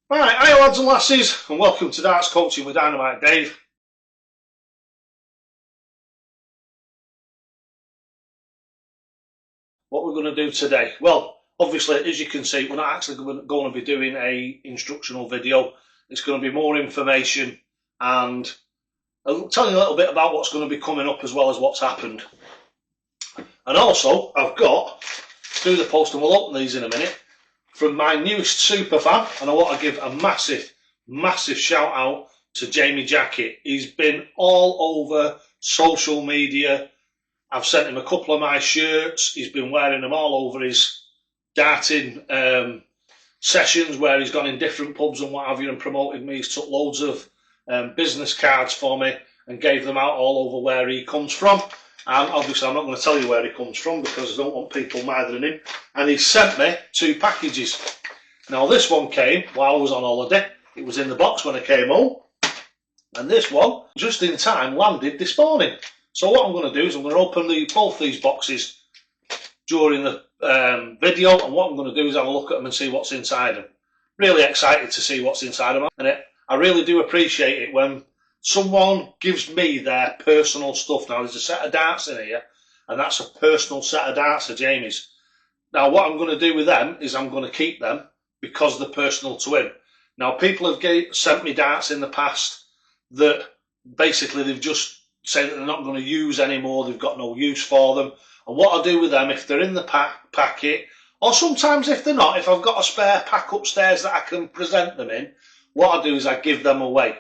Right, hi lads and lasses, and welcome to Darts Coaching with Dynamite Dave. What we're going to do today? Well, obviously, as you can see, we're not actually going to be doing a instructional video. It's going to be more information and I'll tell you a little bit about what's going to be coming up as well as what's happened. And also, I've got, through the post, and we'll open these in a minute, from my newest super fan, and I want to give a massive shout out to Jamie Jackett. He's been all over social media. I've sent him a couple of my shirts. He's been wearing them all over his darting sessions where he's gone in different pubs and what have you and promoted me. He's took loads of business cards for me and gave them out all over where he comes from. And obviously I'm not going to tell you where he comes from because I don't want people mithering him. And he sent me 2 packages. Now this one came while I was on holiday. It was in the box when I came home. And this one, just in time, landed this morning. So what I'm going to do is I'm going to open both these boxes during the video. And what I'm going to do is have a look at them and see what's inside them. Really excited to see what's inside them. And I really do appreciate it when someone gives me their personal stuff. Now, there's a set of darts in here, and that's a personal set of darts of Jamie's. Now, what I'm going to do with them is I'm going to keep them because they're personal to him. Now, people have sent me darts in the past that basically they've just said that they're not going to use anymore. They've got no use for them. And what I do with them, if they're in the packet, or sometimes if they're not, if I've got a spare pack upstairs that I can present them in, what I do is I give them away.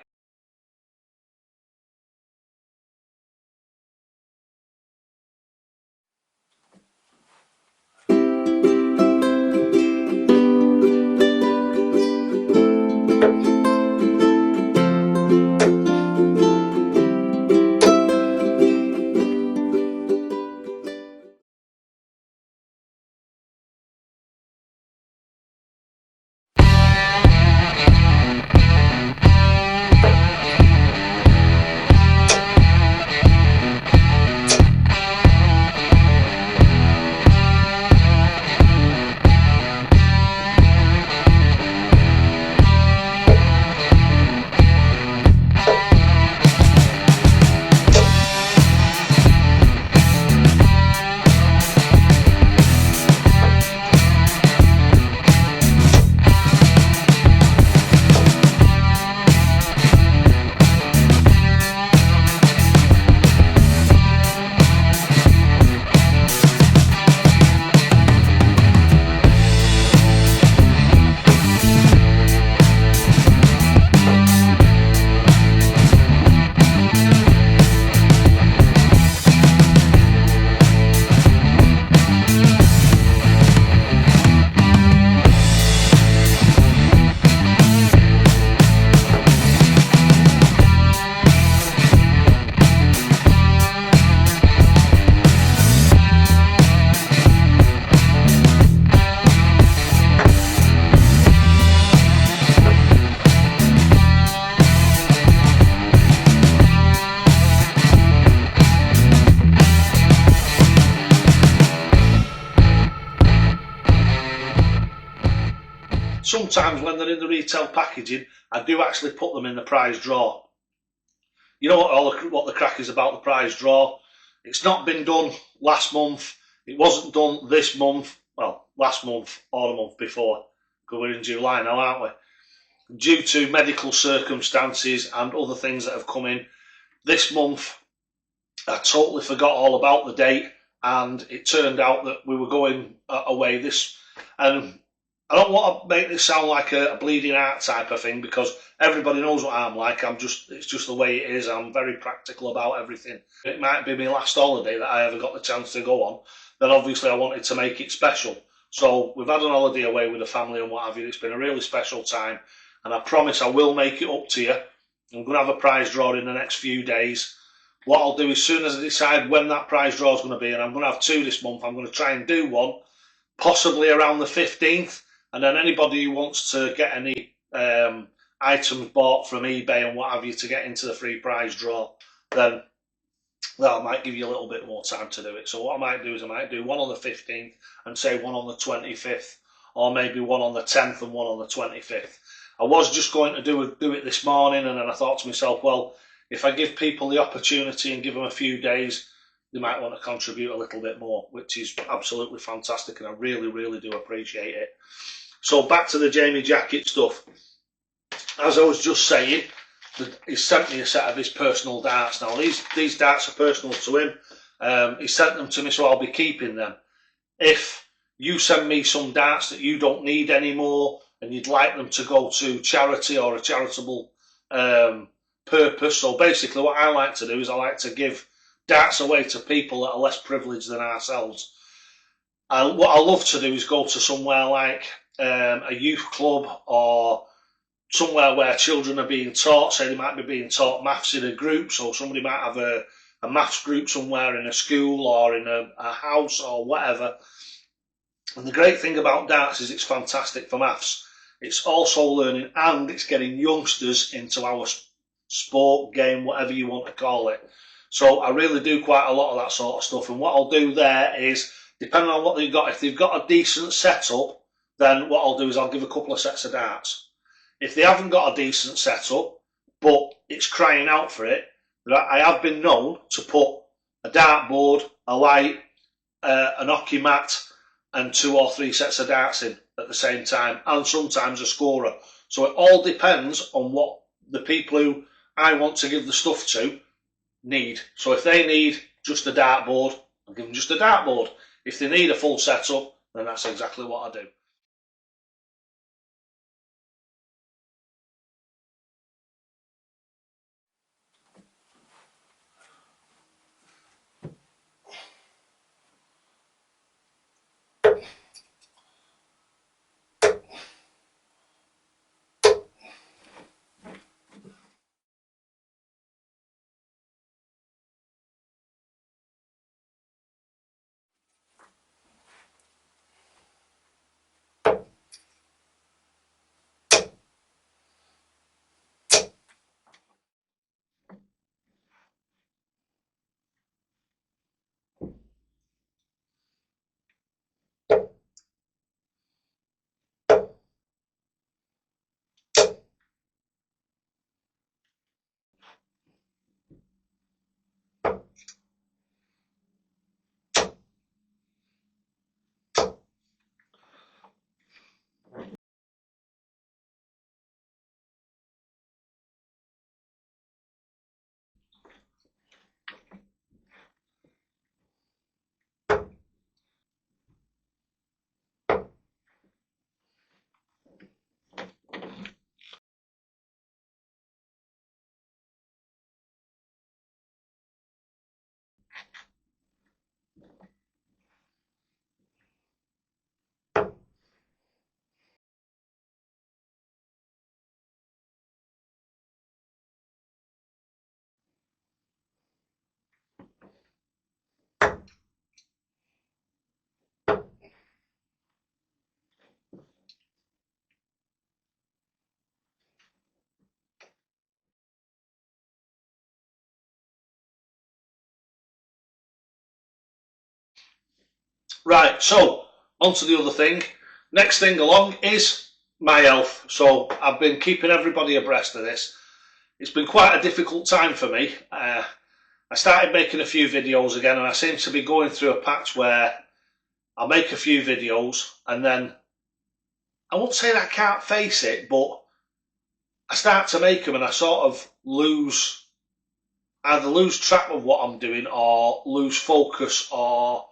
Sometimes when they're in the retail packaging, I do actually put them in the prize draw. You know what the crack is about the prize draw? It's not been done last month. It wasn't done this month. Well, last month or the month before, because we're in July now, aren't we? Due to medical circumstances and other things that have come in, this month I totally forgot all about the date, and it turned out that we were going away this. And I don't want to make this sound like a bleeding heart type of thing because everybody knows what I'm like. It's just the way it is. I'm very practical about everything. It might be my last holiday that I ever got the chance to go on. Then obviously I wanted to make it special. So we've had an holiday away with the family and what have you. It's been a really special time. And I promise I will make it up to you. I'm going to have a prize draw in the next few days. What I'll do as soon as I decide when that prize draw is going to be, and I'm going to have 2 this month, I'm going to try and do one, possibly around the 15th. And then anybody who wants to get any items bought from eBay and what have you to get into the free prize draw, then that might give you a little bit more time to do it. So what I might do is I might do one on the 15th and say one on the 25th, or maybe one on the 10th and one on the 25th. I was just going to do it this morning, and then I thought to myself, well, if I give people the opportunity and give them a few days, they might want to contribute a little bit more, which is absolutely fantastic, and I really, really do appreciate it. So back to the Jamie Jacket stuff. As I was just saying, he sent me a set of his personal darts. Now, these darts are personal to him. He sent them to me, so I'll be keeping them. If you send me some darts that you don't need anymore and you'd like them to go to charity or a charitable purpose, so basically what I like to do is I like to give darts away to people that are less privileged than ourselves. What I love to do is go to somewhere like a youth club or somewhere where children are being taught. Say they might be being taught maths in a group, so somebody might have a maths group somewhere in a school or in a house or whatever. And the great thing about darts is it's fantastic for maths. It's also learning, and it's getting youngsters into our sport, game, whatever you want to call it. So I really do quite a lot of that sort of stuff. And what I'll do there is, depending on what they've got, if they've got a decent setup, then what I'll do is I'll give a couple of sets of darts. If they haven't got a decent setup, but it's crying out for it, I have been known to put a dartboard, a light, an hockey mat, and 2 or 3 sets of darts in at the same time, and sometimes a scorer. So it all depends on what the people who I want to give the stuff to need. So if they need just a dartboard, I'll give them just a dartboard. If they need a full setup, then that's exactly what I do. Right, so on to the other thing. Next thing along is my health. So I've been keeping everybody abreast of this. It's been quite a difficult time for me. I started making a few videos again, and I seem to be going through a patch where I'll make a few videos and then I won't say that I can't face it, but I start to make them and I sort of either lose track of what I'm doing or lose focus, or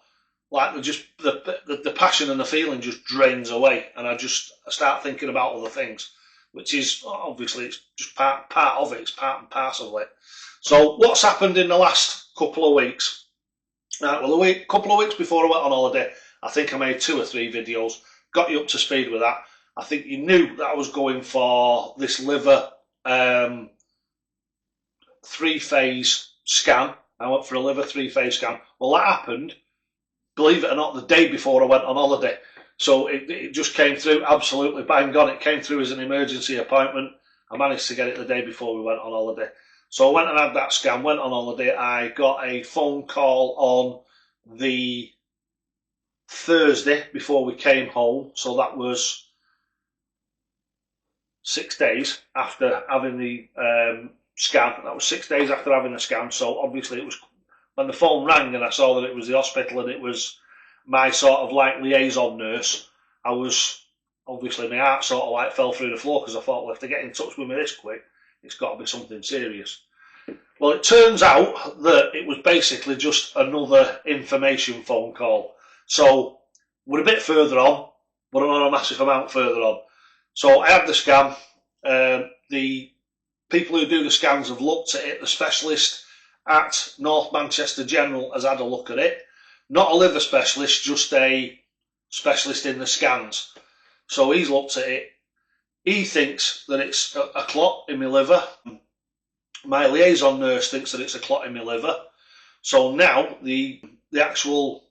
like the passion and the feeling just drains away, and I start thinking about other things, which is obviously it's just part of it. It's part and parcel of it. So what's happened in the last couple of weeks? Well, couple of weeks before I went on holiday, I think I made 2 or 3 videos, got you up to speed with that. I think you knew that I was going for this liver 3-phase scan. I went for a liver 3-phase scan. Well, that happened, believe it or not, the day before I went on holiday. So it just came through absolutely bang on. It came through as an emergency appointment. I managed to get it the day before we went on holiday. So I went and had that scan, went on holiday. I got a phone call on the Thursday before we came home. So that was 6 days after having the scan. That was 6 days after having the scan. So obviously it was when the phone rang and I saw that it was the hospital and it was my sort of like liaison nurse. I was obviously, my heart sort of like fell through the floor because I thought, well, if they get in touch with me this quick, it's got to be something serious. Well, it turns out that it was basically just another information phone call. So we're a bit further on, but not a massive amount further on. So I had the scan. The people who do the scans have looked at it. The specialist at North Manchester General has had a look at it. Not a liver specialist, just a specialist in the scans. So he's looked at it. He thinks that it's a clot in my liver. My liaison nurse thinks that it's a clot in my liver. So now the actual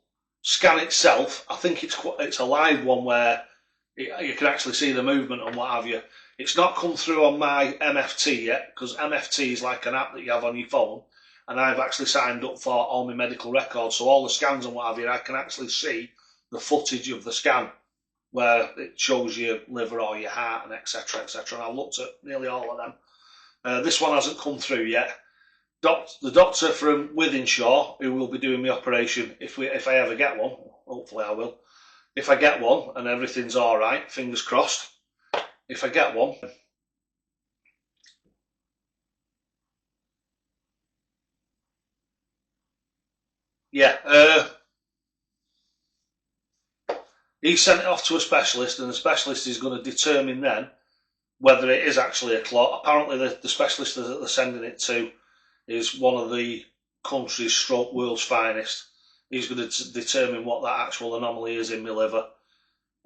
scan itself, I think it's a live one where you can actually see the movement and what have you. It's not come through on my MFT yet, because MFT is like an app that you have on your phone, and I've actually signed up for all my medical records, so all the scans and what have you, I can actually see the footage of the scan where it shows your liver or your heart and etc, etc, and I've looked at nearly all of them. This one hasn't come through yet. The doctor from Wythenshawe, who will be doing the operation, if I ever get one, hopefully I will, if I get one and everything's all right, fingers crossed, if I get one, yeah, he sent it off to a specialist, and the specialist is going to determine then whether it is actually a clot. Apparently the specialist that they're sending it to is one of the country's stroke world's finest. He's going to determine what that actual anomaly is in my liver.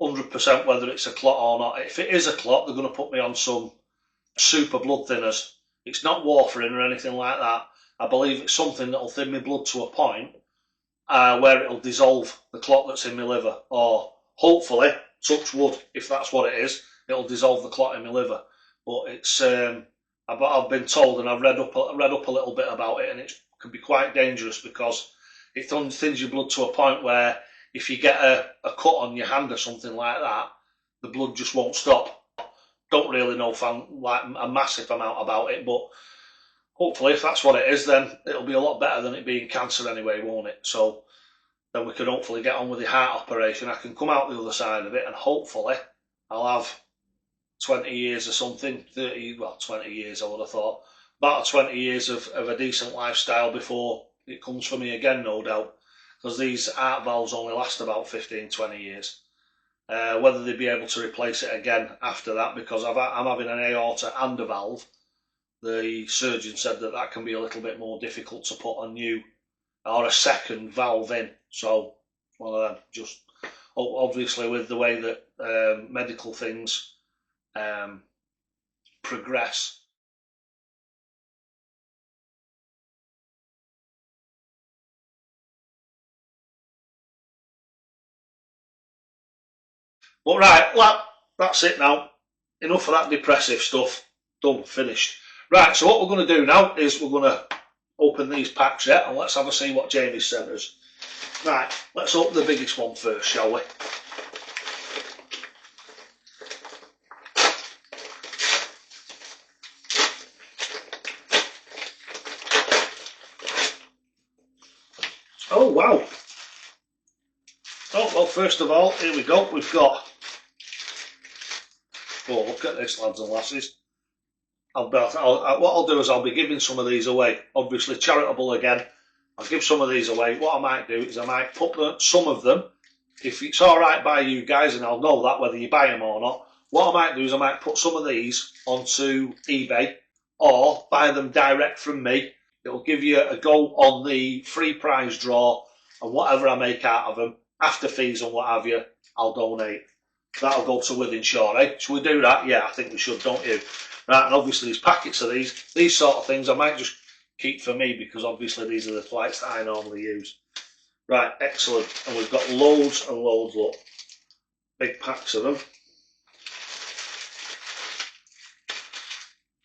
100% whether it's a clot or not. If it is a clot, they're going to put me on some super blood thinners. It's not warfarin or anything like that. I believe it's something that will thin my blood to a point where it'll dissolve the clot that's in my liver. Or hopefully, touch wood, if that's what it is, it'll dissolve the clot in my liver. But it's I've been told, and I've read up a little bit about it, and it can be quite dangerous because it thins your blood to a point where if you get a cut on your hand or something like that, the blood just won't stop. Don't really know like a massive amount about it, but hopefully if that's what it is, then it'll be a lot better than it being cancer anyway, won't it? So then we can hopefully get on with the heart operation. I can come out the other side of it, and hopefully I'll have 20 years or something, 30, well, 20 years I would have thought, about 20 years of a decent lifestyle before it comes for me again, no doubt, because these heart valves only last about 15, 20 years. Whether they'd be able to replace it again after that, because I'm having an aorta and a valve, the surgeon said that can be a little bit more difficult to put a new or a second valve in. So one of them, just obviously with the way that medical things progress. But right, well, that's it now. Enough of that depressive stuff. Done, finished. Right, so what we're going to do now is we're going to open these packs, yeah, and let's have a see what Jamie's sent us. Right, let's open the biggest one first, shall we? Oh, wow. Oh, well, first of all, here we go. We've got... Oh, look at this, lads and lasses. What I'll do is I'll be giving some of these away. Obviously, charitable again. I'll give some of these away. What I might do is I might put some of them, if it's all right by you guys, and I'll know that whether you buy them or not, what I might do is I might put some of these onto eBay or buy them direct from me. It'll give you a go on the free prize draw, and whatever I make out of them, after fees and what have you, I'll donate. That'll go to Wythenshawe, eh? Should we do that? Yeah, I think we should, don't you? Right, and obviously these packets of these sort of things I might just keep for me, because obviously these are the flights that I normally use. Right, excellent. And we've got loads and loads, look. Big packs of them.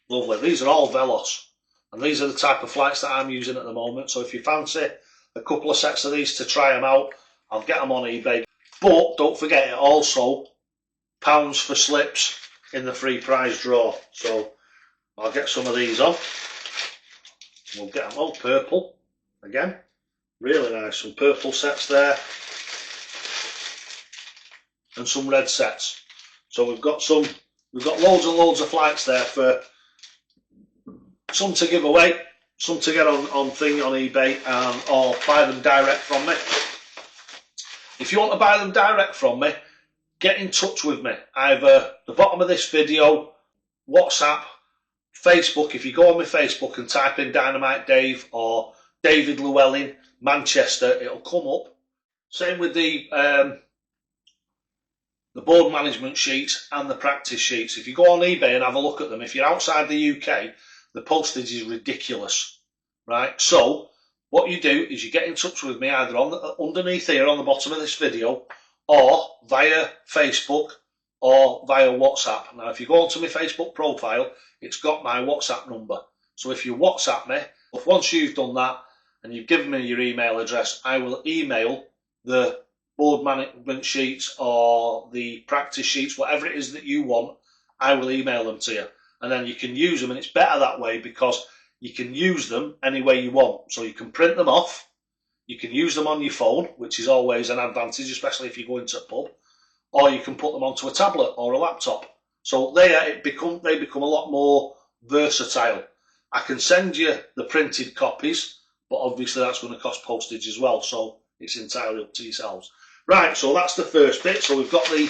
Lovely. These are all Velos. And these are the type of flights that I'm using at the moment. So if you fancy a couple of sets of these to try them out, I'll get them on eBay. But don't forget, it also pounds for slips. in the free prize draw. So I'll get some of these on. We'll get them all purple again. Really nice. Some purple sets there. And some red sets. So we've got loads and loads of flights there for some to give away, some to get on eBay, or buy them direct from me. If you want to buy them direct from me, get in touch with me. Either the bottom of this video, WhatsApp, Facebook. If you go on my Facebook and type in Dynamite Dave or David Llewellyn, Manchester, it'll come up. Same with the board management sheets and the practice sheets. If you go on eBay and have a look at them, if you're outside the UK, the postage is ridiculous, right? So what you do is you get in touch with me either underneath here on the bottom of this video, or via Facebook or via WhatsApp. Now, if you go onto my Facebook profile, it's got my WhatsApp number. So if you WhatsApp me, once you've done that and you've given me your email address, I will email the board management sheets or the practice sheets, whatever it is that you want, I will email them to you. And then you can use them, and it's better that way because you can use them any way you want. So you can print them off, you can use them on your phone, which is always an advantage, especially if you go into a pub, or you can put them onto a tablet or a laptop. So they become a lot more versatile. I can send you the printed copies, but obviously that's going to cost postage as well, so it's entirely up to yourselves. Right, so that's the first bit. So we've got the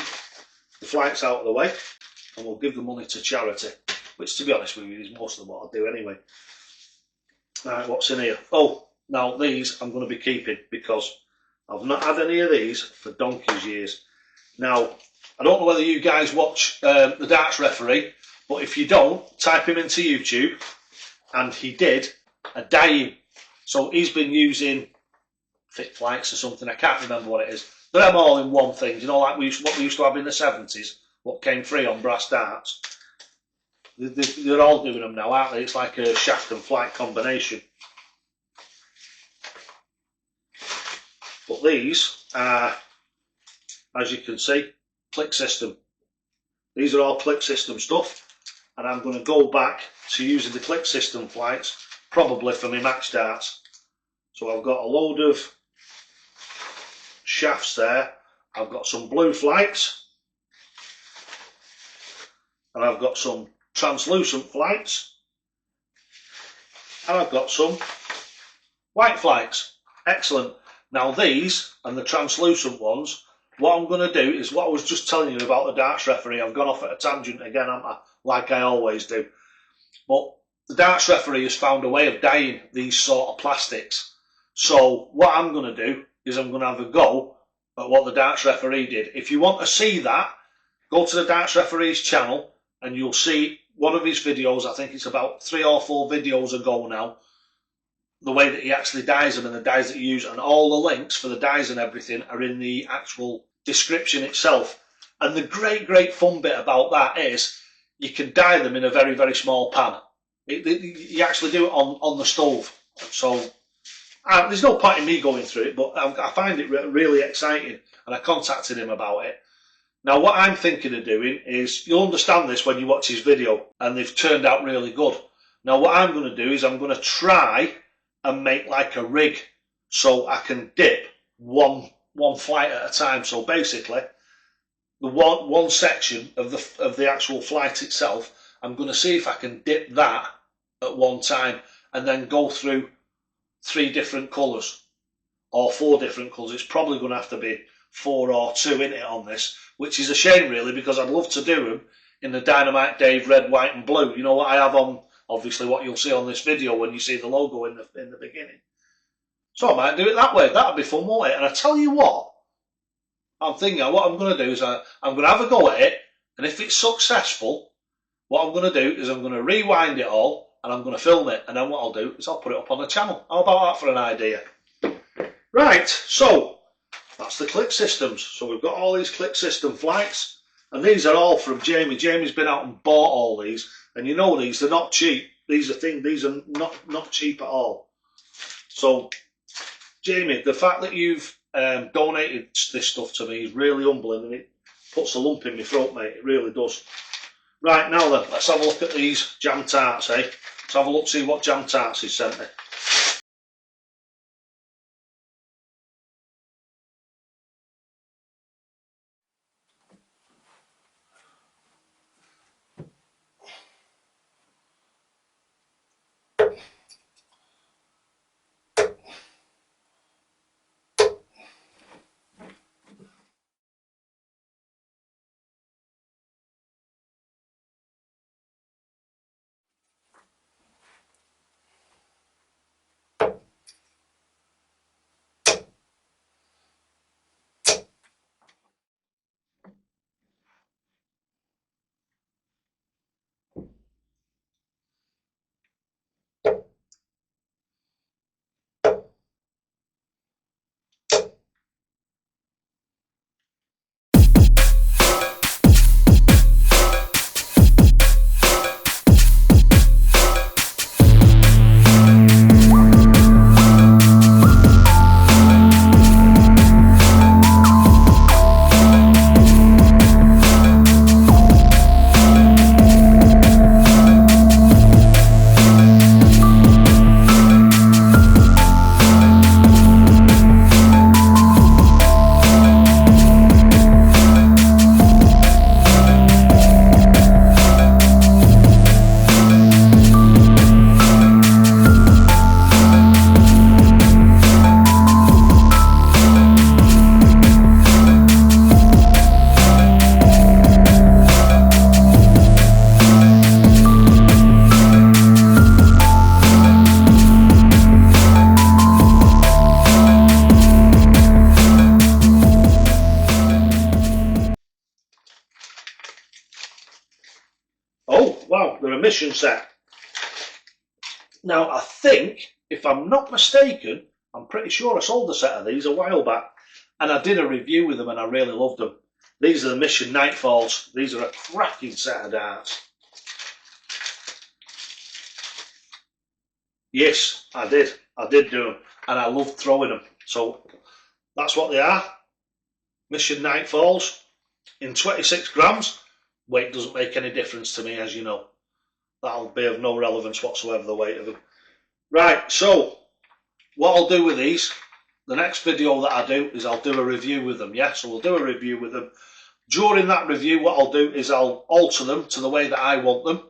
flights out of the way, and we'll give the money to charity, which, to be honest with you, is most of what I do anyway. Right, what's in here? Oh, now these I'm going to be keeping because I've not had any of these for donkey's years. Now, I don't know whether you guys watch the darts referee, but if you don't, type him into YouTube, and he did a dying. So he's been using Fit Flights or something, I can't remember what it is. They're them all in one thing, you know, like what we used to have in the 70s, what came free on brass darts. They're all doing them now, aren't they? It's like a shaft and flight combination. But these are, as you can see, click system. These are all click system stuff, and I'm going to go back to using the click system flights probably for my match darts. So I've got a load of shafts there. I've got some blue flights, and I've got some translucent flights, and I've got some white flights. Excellent. Now these and the translucent ones, what I'm going to do is what I was just telling you about the darts referee. I've gone off at a tangent again, haven't I? Like I always do. But the darts referee has found a way of dyeing these sort of plastics. So what I'm going to do is I'm going to have a go at what the darts referee did. If you want to see that, go to the darts referee's channel and you'll see one of his videos. I think it's about 3 or 4 videos ago now. The way that he actually dyes them and the dyes that he uses, and all the links for the dyes and everything are in the actual description itself. And the great fun bit about that is you can dye them in a very, very small pan. You actually do it on the stove. So there's no point in me going through it, but I find it really exciting, and I contacted him about it. Now what I'm thinking of doing is, you'll understand this when you watch his video, and they've turned out really good. Now what I'm going to do is I'm going to try and make like a rig so I can dip one flight at a time. So basically the one section of the actual flight itself, I'm going to see if I can dip that at one time and then go through 3 different colours or 4 different colours. It's probably going to have to be 4 or 2 in it on this, which is a shame really, because I'd love to do them in the Dynamite Dave red, white and blue. You know what I have on, obviously what you'll see on this video when you see the logo in the beginning. So I might do it that way. That'd be fun, won't it? And I tell you what, I'm thinking what I'm going to do is I'm going to have a go at it, and if it's successful, what I'm going to do is I'm going to rewind it all and I'm going to film it, and then what I'll do is I'll put it up on the channel. How about that for an idea? Right, so that's the click systems. So we've got all these click system flights, and these are all from Jamie. Jamie's been out and bought all these, and you know these, they're not cheap. These are not cheap at all. So Jamie, the fact that you've donated this stuff to me is really humbling, and it puts a lump in my throat, mate. It really does. Right, now then, let's have a look at these jam tarts, eh? Let's have a look, see what jam tarts he's sent me. Oh, wow, they're a mission set. Now, I think, if I'm not mistaken, I'm pretty sure I sold a set of these a while back, and I did a review with them and I really loved them. These are the Mission Nightfalls. These are a cracking set of darts. Yes, I did. I did do them, and I loved throwing them. So that's what they are. Mission Nightfalls in 26 grams. Weight doesn't make any difference to me, as you know. That'll be of no relevance whatsoever, the weight of them. Right, so what I'll do with these, the next video that I do is I'll do a review with them, yeah? So we'll do a review with them. During that review, what I'll do is I'll alter them to the way that I want them,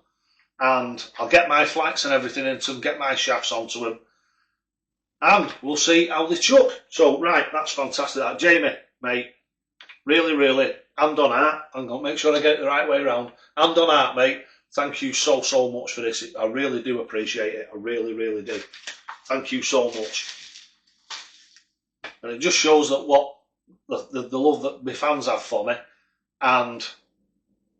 and I'll get my flights and everything into them, get my shafts onto them, and we'll see how they chuck. So, right, that's fantastic. That Jamie, mate, really, really, hand on heart. I'm going to make sure I get it the right way around. Hand on heart, mate. Thank you so, so much for this. I really do appreciate it. I really, really do. Thank you so much. And it just shows that what the love that my fans have for me. And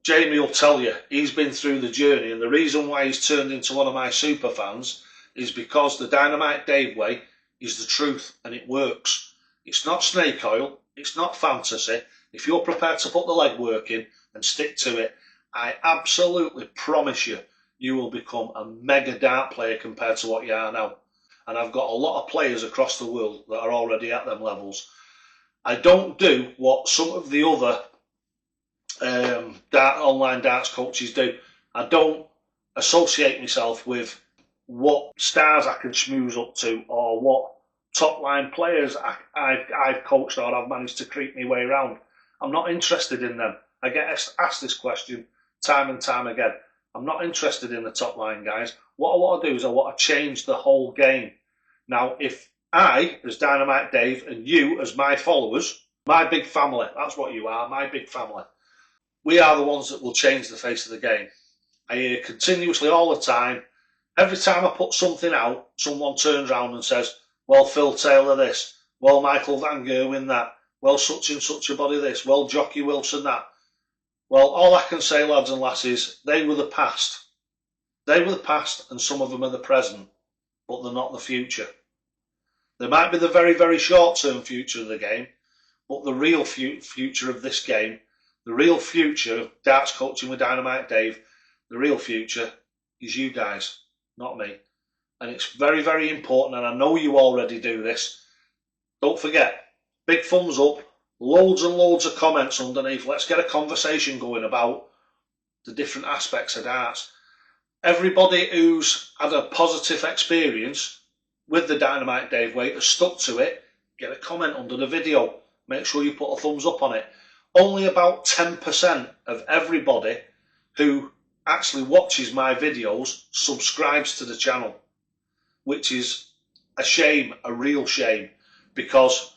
Jamie will tell you, he's been through the journey, and the reason why he's turned into one of my super fans is because the Dynamite Dave way is the truth, and it works. It's not snake oil, it's not fantasy. If you're prepared to put the legwork in and stick to it, I absolutely promise you, you will become a mega dart player compared to what you are now. And I've got a lot of players across the world that are already at them levels. I don't do what some of the other online darts coaches do. I don't associate myself with what stars I can schmooze up to, or what top line players I've coached or I've managed to creep my way around. I'm not interested in them. I get asked this question time and time again. I'm not interested in the top line guys. What I want to do is I want to change the whole game. Now, if I, as Dynamite Dave, and you, as my followers, my big family, that's what you are, my big family, we are the ones that will change the face of the game. I hear continuously all the time, every time I put something out, someone turns around and says, well, Phil Taylor this, well, Michael Van Gerwen that, well, such and such a body this, well, Jockey Wilson that. Well, all I can say, lads and lasses, they were the past. They were the past, and some of them are the present, but they're not the future. They might be the very, very short-term future of the game, but the real future of this game, the real future of darts coaching with Dynamite Dave, the real future is you guys, not me. And it's very, very important, and I know you already do this. Don't forget, big thumbs up, loads and loads of comments underneath. Let's get a conversation going about the different aspects of darts. Everybody who's had a positive experience with the Dynamite Dave weight has stuck to it. Get a comment under the video. Make sure you put a thumbs up on it. Only about 10% of everybody who actually watches my videos subscribes to the channel, which is a shame, a real shame, because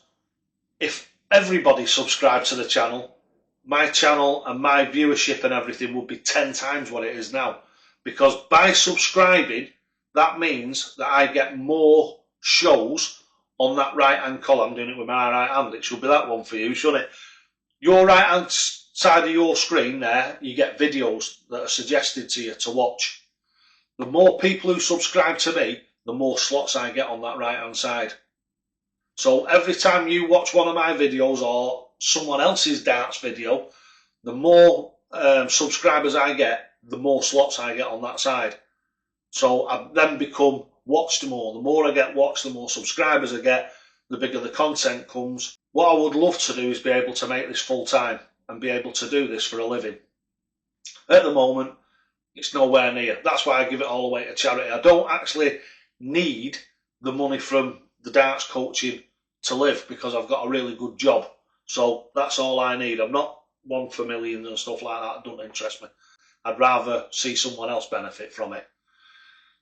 if everybody subscribed to the channel, my channel and my viewership and everything would be 10 times what it is now. Because by subscribing, that means that I get more shows on that right hand column. I'm doing it with my right hand. It should be that one for you, shouldn't it? Your right hand side of your screen there, you get videos that are suggested to you to watch. The more people who subscribe to me, the more slots I get on that right hand side. So every time you watch one of my videos or someone else's darts video, the more subscribers I get, the more slots I get on that side. So I then become watched more. The more I get watched, the more subscribers I get, the bigger the content comes. What I would love to do is be able to make this full time and be able to do this for a living. At the moment, it's nowhere near. That's why I give it all away to charity. I don't actually need the money from the darts coaching to live because I've got a really good job. So that's all I need. I'm not one for millions and stuff like that. It doesn't interest me. I'd rather see someone else benefit from it.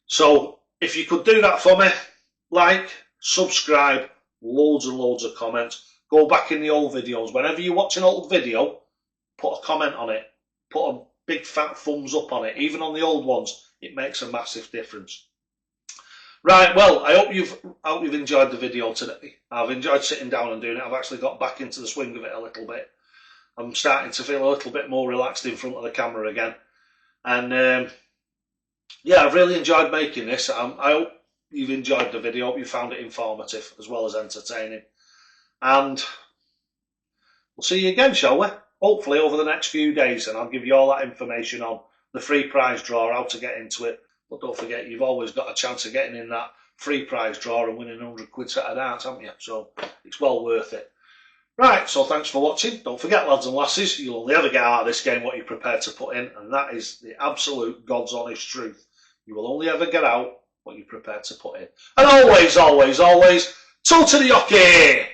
So if you could do that for me, like, subscribe, loads and loads of comments. Go back in the old videos. Whenever you watch an old video, put a comment on it. Put a big fat thumbs up on it. Even on the old ones, it makes a massive difference. Right, well, I hope you've enjoyed the video today. I've enjoyed sitting down and doing it. I've actually got back into the swing of it a little bit. I'm starting to feel a little bit more relaxed in front of the camera again. And yeah, I've really enjoyed making this. I hope you've enjoyed the video. I hope you found it informative as well as entertaining. And we'll see you again, shall we? Hopefully over the next few days, and I'll give you all that information on the free prize draw, how to get into it. But don't forget, you've always got a chance of getting in that free prize draw and winning 100 quid set of darts, haven't you? So it's well worth it. Right, so thanks for watching. Don't forget, lads and lasses, you'll only ever get out of this game what you're prepared to put in, and that is the absolute God's honest truth. You will only ever get out what you're prepared to put in. And always, always, always, toe to the hockey!